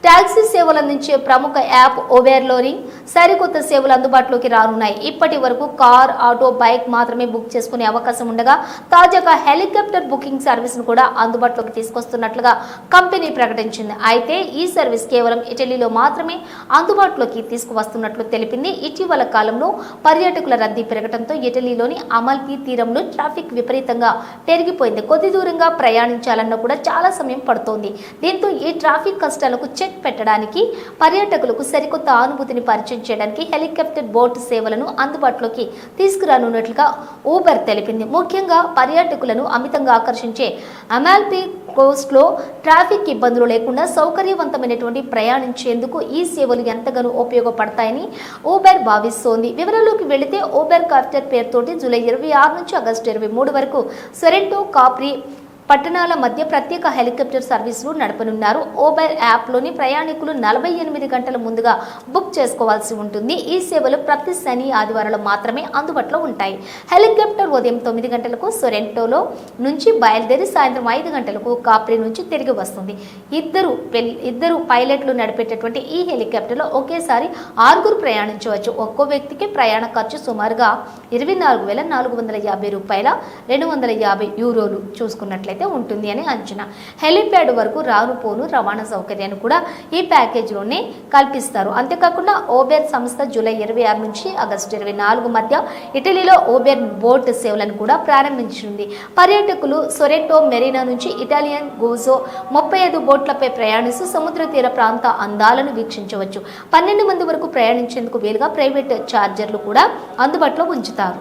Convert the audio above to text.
Taxi సేవలు అందించే ప్రముఖ యాప్ ఉబెర్లోని సరికొత్త సేవలు అందుబాటులోకి రానున్నాయి. ఇప్పటి వరకు కార్, ఆటో, బైక్ మాత్రమే బుక్ చేసుకునే అవకాశం ఉండగా తాజాగా హెలికాప్టర్ బుకింగ్ సర్వీస్ ను కూడా అందుబాటులోకి తీసుకొస్తున్నట్లుగా కంపెనీ ప్రకటించింది. అయితే ఈ సర్వీస్ కేవలం ఇటలీలో మాత్రమే అందుబాటులోకి తీసుకువస్తున్నట్లు తెలిపింది. ఇటీవల కాలంలో పర్యాటకుల రద్దీ పెరగడంతో ఇటలీలోని అమల్ఫీ తీరంలో ట్రాఫిక్ విపరీతంగా పెరిగిపోయింది. కొద్ది దూరంగా ప్రయాణించాలన్నా కూడా చాలా సమయం పడుతోంది. దీంతో ఈ ట్రాఫిక్ కష్టాలకు చెక్ పెట్టడానికి పర్యాటకులకు సరికొత్త అనుభూతిని పరిచయం చేయడానికి హెలికాప్టర్ బోట్ సేవలను అందుబాటులోకి తీసుకురానున్నట్లుగా ఊబర్ తెలిపింది. ముఖ్యంగా పర్యాటకులను అమితంగా ఆకర్షించే అమాల్ఫీ కోస్ట్ లో ట్రాఫిక్ ఇబ్బందులు లేకుండా సౌకర్యవంతమైనటువంటి ప్రయాణించేందుకు ఈ సేవలు ఎంతగానో ఉపయోగపడతాయని ఊబర్ భావిస్తోంది. వివరాల్లోకి వెళితే ఊబర్ కాప్టర్ పేరుతోటి జూలై 26 నుంచి ఆగస్టు 23 వరకు సొరెంటో, కాప్రీ పట్టణాల మధ్య ప్రత్యేక హెలికాప్టర్ సర్వీసులు నడపనున్నారు. ఊబర్ యాప్లోని ప్రయాణికులు 48 గంటల ముందుగా బుక్ చేసుకోవాల్సి ఉంటుంది. ఈ సేవలు ప్రతి శని, ఆదివారాలు మాత్రమే అందుబాటులో ఉంటాయి. హెలికాప్టర్ ఉదయం 9 గంటలకు సొరెంటోలో నుంచి బయలుదేరి సాయంత్రం 5 గంటలకు కాప్రీ నుంచి తిరిగి వస్తుంది. ఇద్దరు పైలట్లు నడిపేటటువంటి ఈ హెలికాప్టర్లో ఒకేసారి 6 ప్రయాణించవచ్చు. ఒక్కో వ్యక్తికి ప్రయాణ ఖర్చు సుమారుగా 24,450 రూపాయల 250 యూరోలు చూసుకున్నట్లయితే ఉంటుంది అని అంచనా. హెలిప్యాడ్ వరకు రానుపోను రవాణా సౌకర్యాన్ని కూడా ఈ ప్యాకేజీలోనే కల్పిస్తారు. అంతేకాకుండా ఊబర్ సంస్థ జూలై 26 నుంచి ఆగస్టు 24 మధ్య ఇటలీలో ఊబర్ బోట్ సేవలను కూడా ప్రారంభించింది. పర్యాటకులు సొరెంటో మెరీనా నుంచి ఇటాలియన్ గోజో 35 బోట్లపై ప్రయాణిస్తూ సముద్ర తీర ప్రాంత అందాలను వీక్షించవచ్చు. 12 మంది వరకు ప్రయాణించేందుకు వీలుగా ప్రైవేట్ చార్జర్లు కూడా అందుబాటులో ఉంచుతారు.